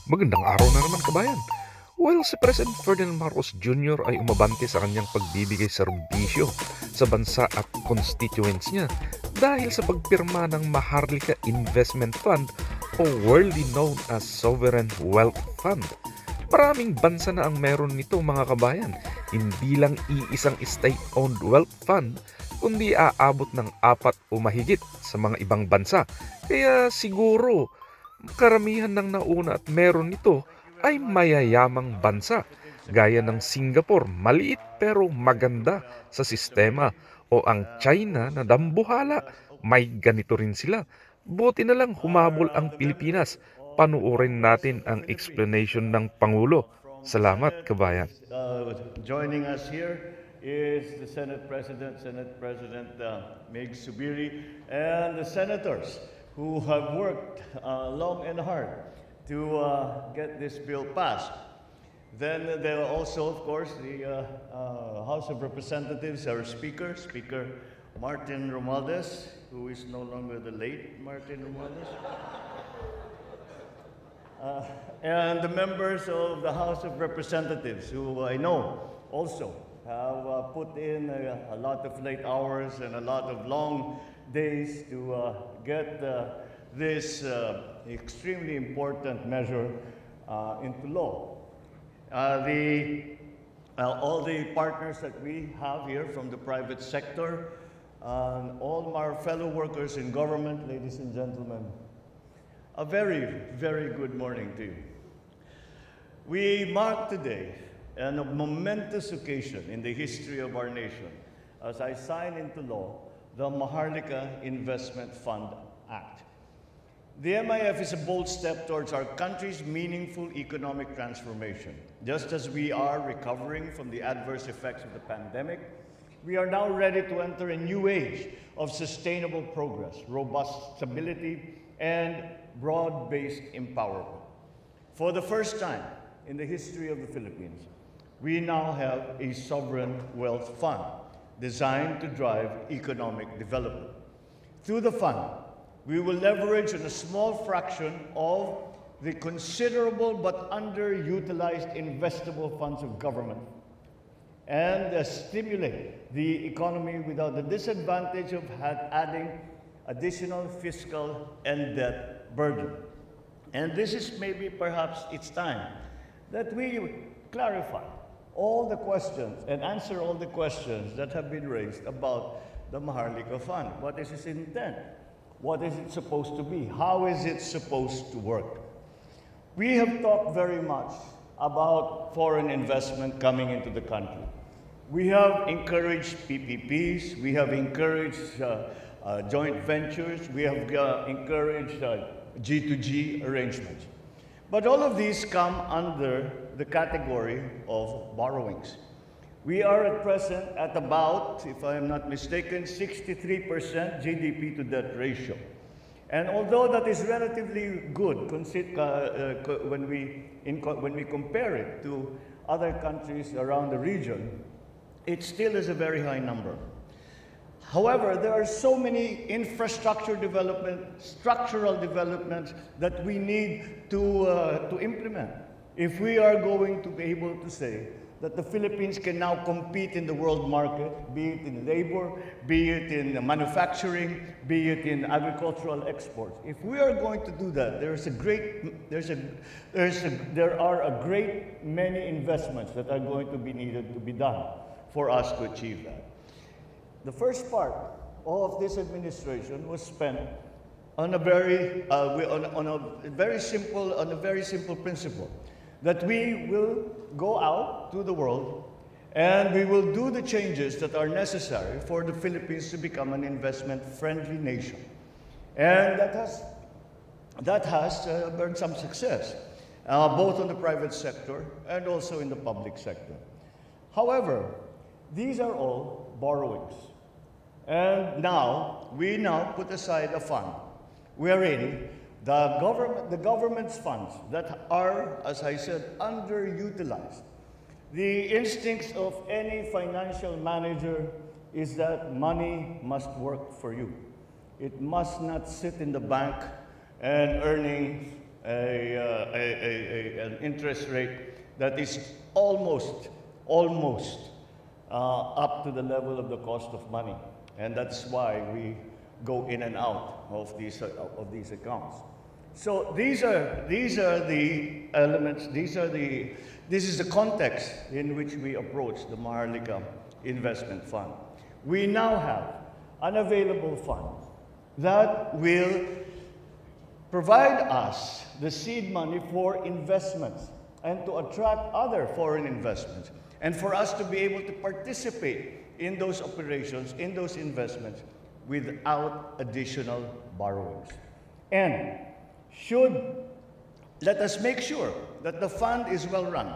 Magandang araw na naman kabayan. Well, si President Ferdinand Marcos Jr. ay umabante sa kanyang pagbibigay serbisyo sa bansa at constituents niya dahil sa pagpirma ng Maharlika Investment Fund o worldly known as Sovereign Wealth Fund. Maraming bansa na ang meron nito mga kabayan, hindi lang iisang state-owned wealth fund, kundi aabot ng 4 o mahigit sa mga ibang bansa. Kaya siguro karamihan ng nauna at meron nito ay mayayamang bansa gaya ng Singapore, maliit pero maganda sa sistema, o ang China na dambuhala, may ganito rin sila. Buti na lang humabol ang Pilipinas. Panuorin natin ang explanation ng Pangulo. Salamat kabayan. Joining us here is the Senate President Mig Subiri, and the senators who have worked long and hard to get this bill passed. Then there are also, of course, the House of Representatives, our Speaker Martin Romualdez, who is no longer the late Martin Romualdez, and the members of the House of Representatives, who I know also have put in a lot of late hours and a lot of long days to get this extremely important measure into law. All the partners that we have here from the private sector, all our fellow workers in government, ladies and gentlemen, a very, very good morning to you. We mark today a momentous occasion in the history of our nation as I sign into law the Maharlika Investment Fund Act. The MIF is a bold step towards our country's meaningful economic transformation. Just as we are recovering from the adverse effects of the pandemic, we are now ready to enter a new age of sustainable progress, robust stability, and broad-based empowerment. For the first time in the history of the Philippines, we now have a sovereign wealth fund designed to drive economic development. Through the fund, we will leverage on a small fraction of the considerable but underutilized investable funds of government and stimulate the economy without the disadvantage of adding additional fiscal and debt burden. And this is maybe perhaps it's time that we clarify all the questions and answer all the questions that have been raised about the Maharlika Fund. What is its intent? What is it supposed to be? How is it supposed to work? We have talked very much about foreign investment coming into the country. We have encouraged PPPs, we have encouraged joint ventures, we have encouraged G2G arrangements. But all of these come under the category of borrowings. We are at present at about, if I am not mistaken, 63% GDP to debt ratio. And although that is relatively good when we compare it to other countries around the region, it still is a very high number. However, there are so many infrastructure development, structural developments that we need to implement if we are going to be able to say that the Philippines can now compete in the world market, be it in labor, be it in manufacturing, be it in agricultural exports. If we are going to do that, there are a great many investments that are going to be needed to be done for us to achieve that. The first part of this administration was spent on a very simple principle, that we will go out to the world and we will do the changes that are necessary for the Philippines to become an investment-friendly nation. And that has earned some success, both on the private sector and also in the public sector. However, these are all borrowings. And we now put aside a fund wherein the government's funds that are, as I said, underutilized. The instincts of any financial manager is that money must work for you. It must not sit in the bank and earning a interest rate that is almost up to the level of the cost of money. And that's why we go in and out of these accounts. So these are the elements, this is the context in which we approach the Maharlika Investment Fund. We now have an available fund that will provide us the seed money for investments and to attract other foreign investments, and for us to be able to participate in those operations, in those investments, without additional borrowings. And let us make sure that the fund is well run.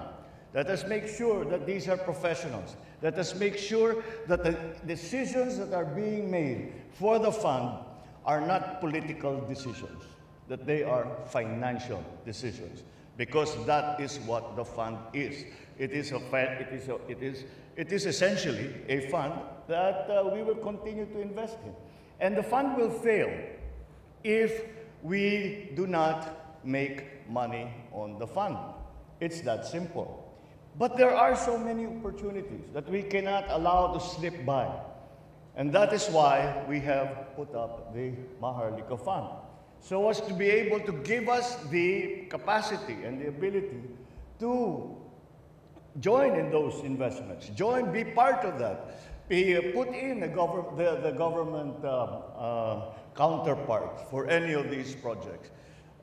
Let us make sure that these are professionals. Let us make sure that the decisions that are being made for the fund are not political decisions, that they are financial decisions, because that is what the fund is. It is essentially a fund that we will continue to invest in. And the fund will fail if we do not make money on the fund. It's that simple. But there are so many opportunities that we cannot allow to slip by. And that is why we have put up the Maharlika Fund, so as to be able to give us the capacity and the ability to join in those investments, be part of that, put in the government counterpart for any of these projects,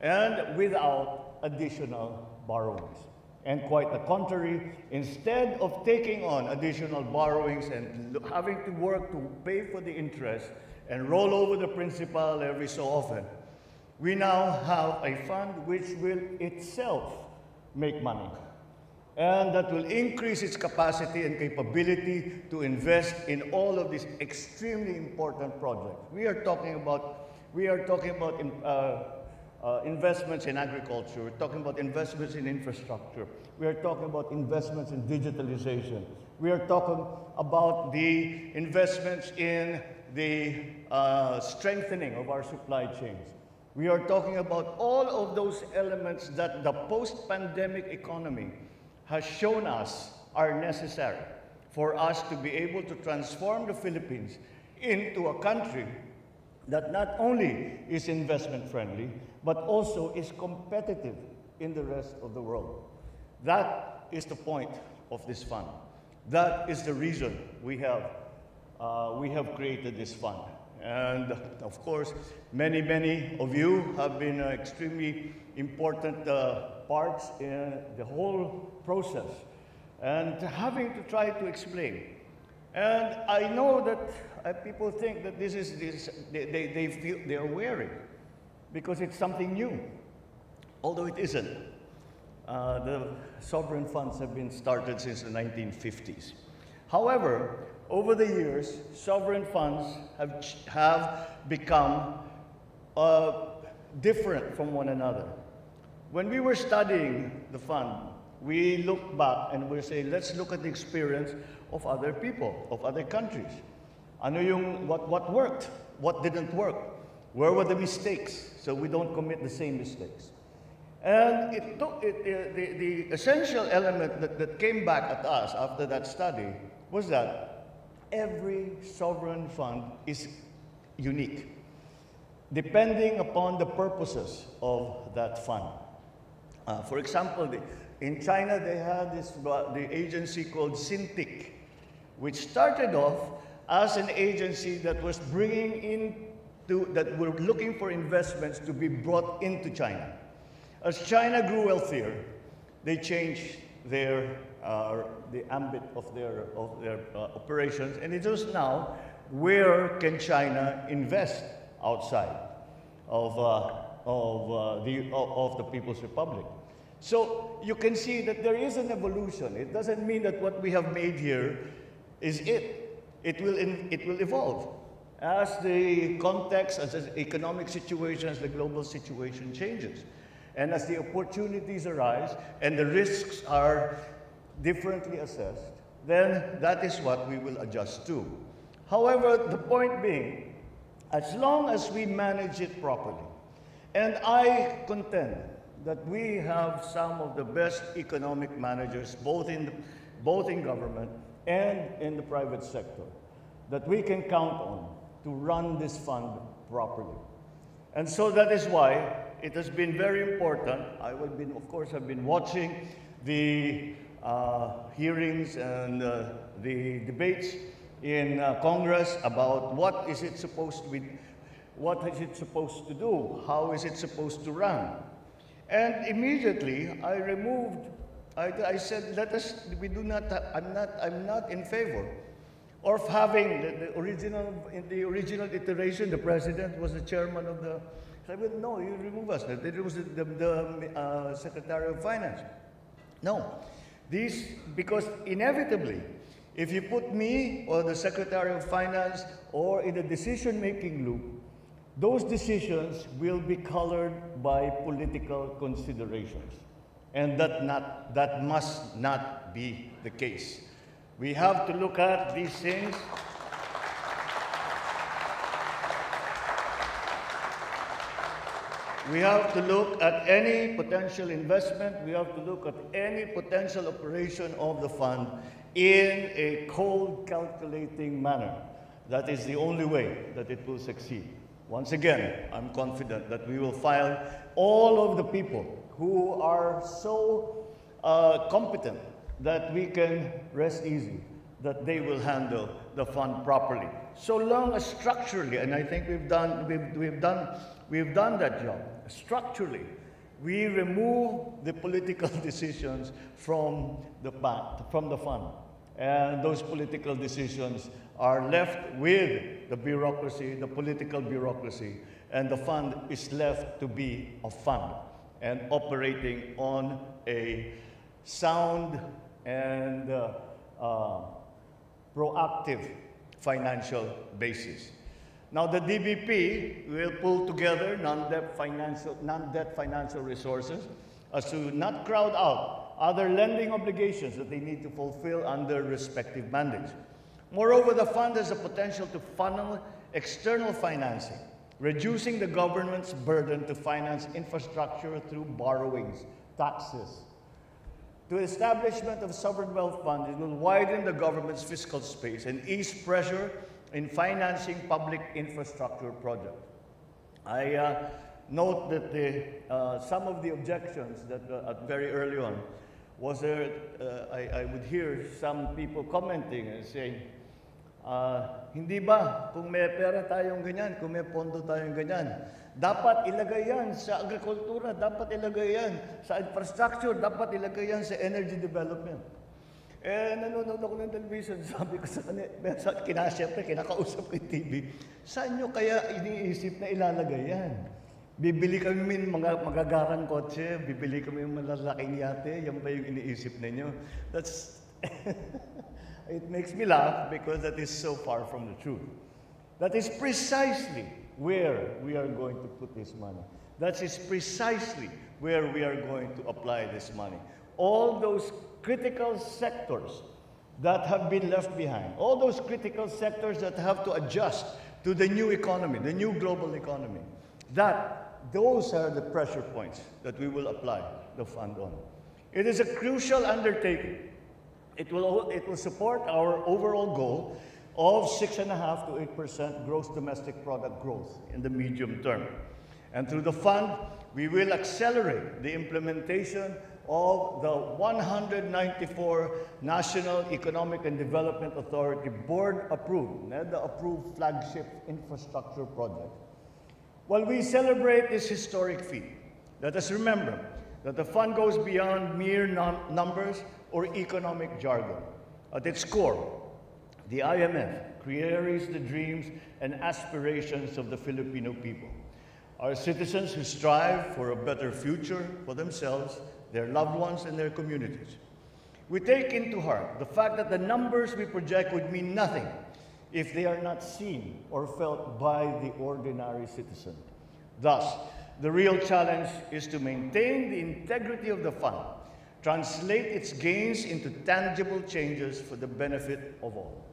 and without additional borrowings. And quite the contrary, instead of taking on additional borrowings and having to work to pay for the interest and roll over the principal every so often, we now have a fund which will itself make money, and that will increase its capacity and capability to invest in all of these extremely important projects. We are talking about investments in agriculture. We're talking about investments in infrastructure. We are talking about investments in digitalization. We are talking about the investments in the strengthening of our supply chains. We are talking about all of those elements that the post-pandemic economy has shown us are necessary for us to be able to transform the Philippines into a country that not only is investment friendly, but also is competitive in the rest of the world. That is the point of this fund. That is the reason we have created this fund. And of course, many of you have been extremely important parts in the whole process, and having to try to explain. And I know that people think that they feel they are wary because it's something new, although it isn't. The sovereign funds have been started since the 1950s. However, over the years, sovereign funds have become different from one another. When we were studying the fund, we looked back and we say, let's look at the experience of other people, of other countries. What worked? What didn't work? Where were the mistakes? So we don't commit the same mistakes. And the essential element that came back at us after that study was that every sovereign fund is unique, depending upon the purposes of that fund. For example, in China, they had the agency called SINTIC, which started off as an agency that was that were looking for investments to be brought into China. As China grew wealthier, they changed the ambit of their operations, and it is now where can China invest outside of the People's Republic. So you can see that there is an evolution. It doesn't mean that what we have made here is it. It will evolve as the context, as the economic situation, as the global situation changes. And as the opportunities arise and the risks are differently assessed, then that is what we will adjust to. However, the point being, as long as we manage it properly, and I contend that we have some of the best economic managers, both in government and in the private sector, that we can count on to run this fund properly. And so that is why it has been very important. Of course, I've been watching the hearings and the debates in Congress about what is it supposed to do, how is it supposed to run. And immediately I said, I'm not in favor of having in the original iteration, the president was the chairman of the, I said, no, you remove us. It was the Secretary of Finance. No, because inevitably, if you put me or the Secretary of Finance or in a decision-making loop, those decisions will be colored by political considerations. And that must not be the case. We have to look at these things. We have to look at any potential investment. We have to look at any potential operation of the fund in a cold, calculating manner. That is the only way that it will succeed. Once again, I'm confident that we will find all of the people who are so competent that we can rest easy that they will handle the fund properly. So long as structurally, and I think we've done that job. Structurally, we remove the political decisions from the fund. And those political decisions are left with the bureaucracy, the political bureaucracy, and the fund is left to be a fund and operating on a sound and proactive financial basis. Now, the DBP will pull together non-debt financial resources as to not crowd out other lending obligations that they need to fulfill under respective mandates. Moreover, the fund has the potential to funnel external financing, reducing the government's burden to finance infrastructure through borrowings, taxes. The establishment of sovereign wealth fund, it will widen the government's fiscal space and ease pressure in financing public infrastructure projects. I note that some of the objections that very early on was there, I would hear some people commenting and saying, hindi ba, kung may pera tayong ganyan, kung may pondo tayong ganyan, dapat ilagay yan sa agrikultura, dapat ilagay yan sa infrastructure, dapat ilagay yan sa energy development. Eh, nanonood ako ng television, sabi ko sa kanila, siyempre, kinakausap ko yung TV, saan nyo kaya iniisip na ilalagay yan? Bibili kami ng mga magagarang kotse, bibili kami ng malalaking yate, yan ba yung iniisip ninyo? That's, it makes me laugh because that is so far from the truth. That is precisely where we are going to put this money. That is precisely where we are going to apply this money. All those critical sectors that have been left behind, all those critical sectors that have to adjust to the new economy, the new global economy, those are the pressure points that we will apply the fund on. It is a crucial undertaking. It will support our overall goal of 6.5% to 8% gross domestic product growth in the medium term. And through the fund, we will accelerate the implementation of the 194 National Economic and Development Authority board-approved, NEDA-approved flagship infrastructure project. While we celebrate this historic feat, let us remember that the fund goes beyond mere numbers or economic jargon. At its core, the IMF carries the dreams and aspirations of the Filipino people. Our citizens who strive for a better future for themselves, their loved ones, and their communities. We take into heart the fact that the numbers we project would mean nothing if they are not seen or felt by the ordinary citizen. Thus, the real challenge is to maintain the integrity of the fund, translate its gains into tangible changes for the benefit of all.